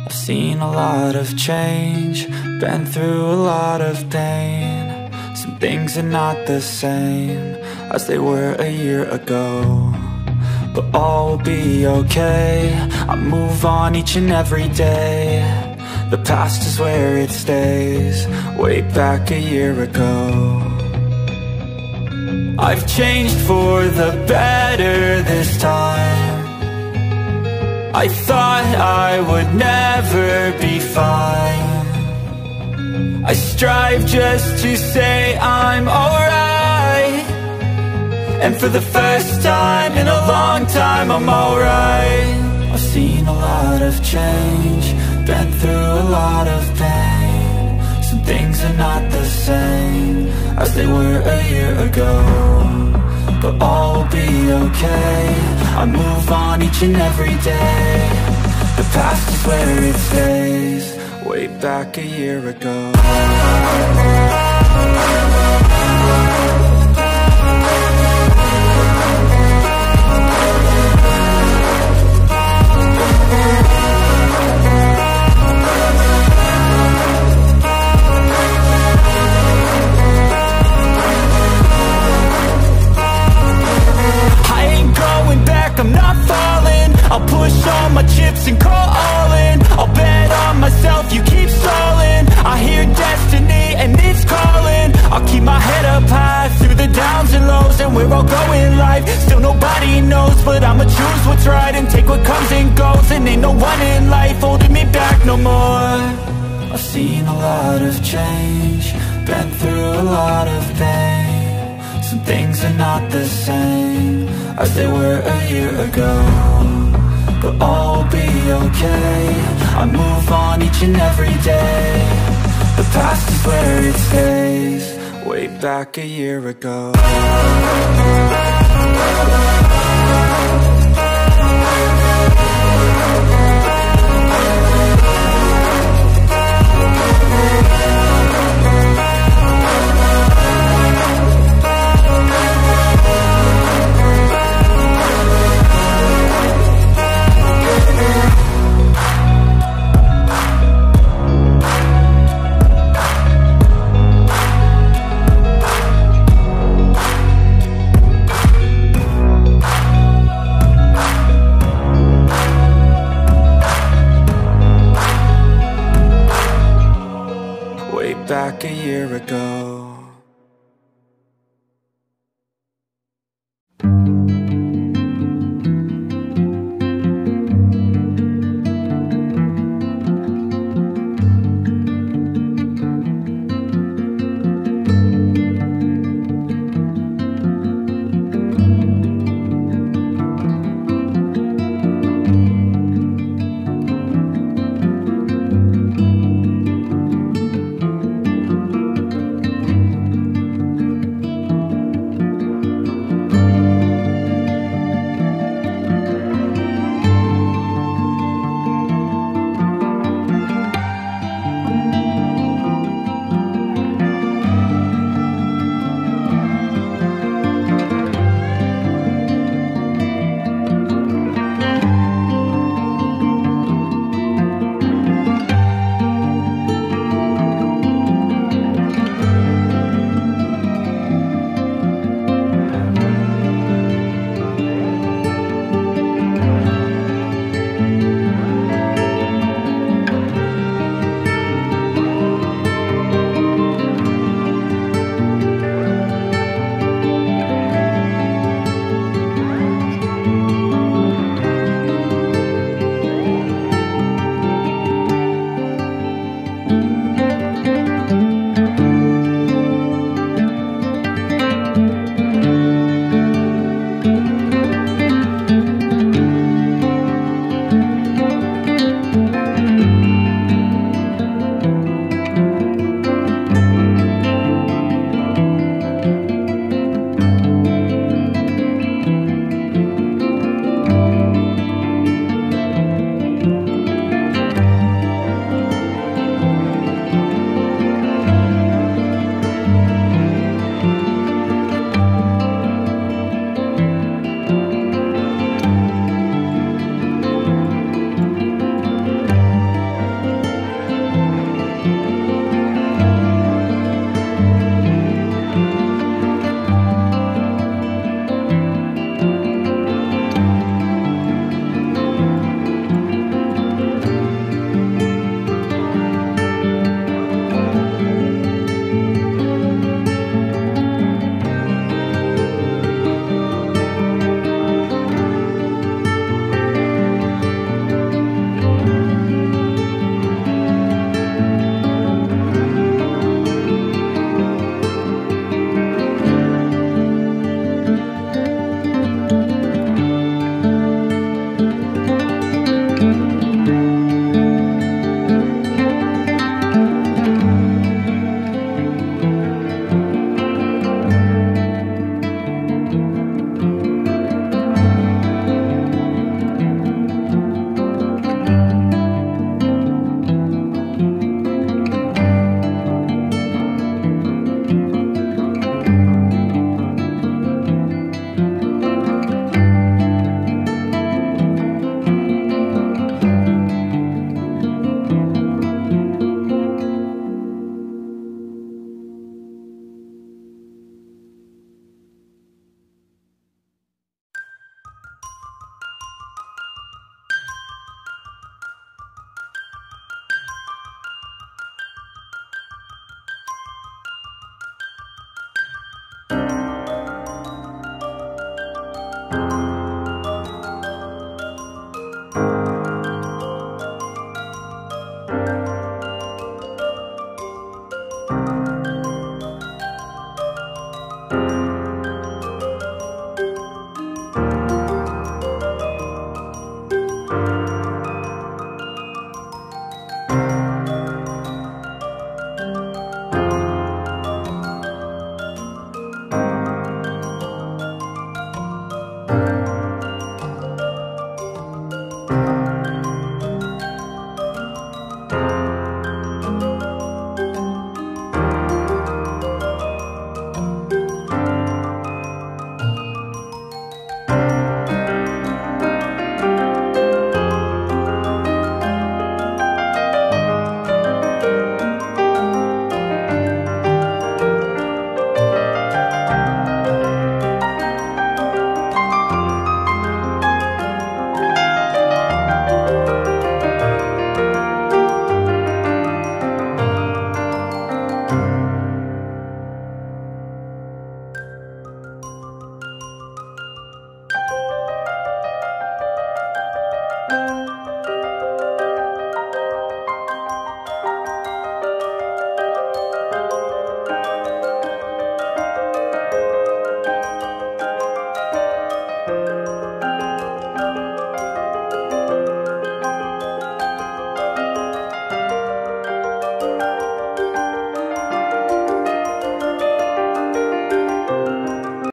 I've seen a lot of change, been through a lot of pain. Some things are not the same as they were a year ago, but all will be okay. I move on each and every day. The past is where it stays, way back a year ago. I've changed for the better this time. I thought I would never be fine. I strive just to say I'm alright, and for the first time in a long time I'm alright. I've seen a lot of change, been through a lot of pain. Some things are not the same as they were a year ago, but all will be okay. I move on each and every day. The past is where it stays, way back a year ago. I'm not falling, I'll push all my chips and call all in. I'll bet on myself, you keep stalling. I hear destiny and it's calling. I'll keep my head up high through the downs and lows, and we're all going life. Still nobody knows, but I'ma choose what's right and take what comes and goes. And ain't no one in life holding me back no more. I've seen a lot of change, been through a lot of pain. Some things are not the same as they were a year ago, but all will be okay. I move on each and every day. The past is where it stays, way back a year ago. Back a year ago.